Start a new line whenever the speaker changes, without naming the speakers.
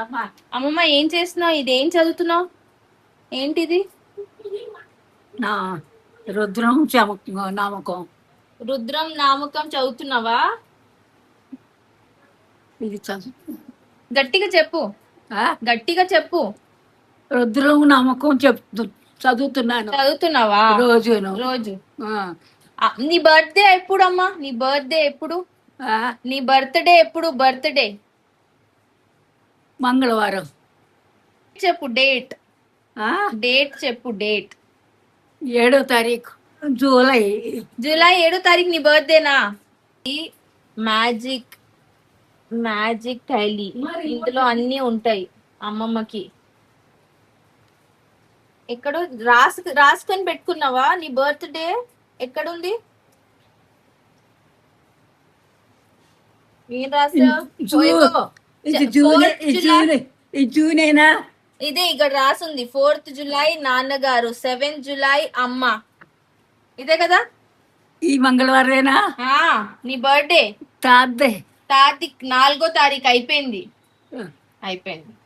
అమ్మా,
అమ్మమ్మ ఏం చేస్తున్నావు? ఇది ఏం చదువుతున్నావు? ఏంటిది?
నా రుద్రం నామకం
రుద్రం నామకం చదువుతున్నావా?
ఇది చదువు.
గట్టిగా చెప్పు,
ఆ?
గట్టిగా చెప్పు.
రుద్రం నామకం చదువుతున్నాను
చదువుతున్నావా
రోజును.
రోజు?
ఆ,
నీ బర్త్డే ఎప్పుడమ్మా? నీ బర్త్డే ఎప్పుడు?
ఆ,
నీ బర్త్డే ఎప్పుడు? బర్త్డే
మంగళవారం.
చెప్పు, డేట్.
ఆ,
డేట్ చెప్పు, డేట్.
7వ తారీఖు జూలై.
జూలై 7వ తారీఖు నీ బర్త్డేనా? ఈ మ్యాజిక్ మ్యాజిక్ టైలీ, ఇందులో అన్ని ఉంటాయి అమ్మమ్మకి. ఎక్కడో రాసుకొని పెట్టుకున్నావా నీ బర్త్డే? ఎక్కడుంది? ఏం రాసావు?
ఇది జూన్, ఇది జూనేనా?
ఇదే ఇక్కడ రాసుంది 4th జూలై నాన్నగారు, 7th జూలై అమ్మ. ఇదే కదా?
ఈ మంగళవారమేనా?
నీ బర్త్డే
తాద్దే.
4వ తారీఖు అయిపోయింది. అయిపోయింది.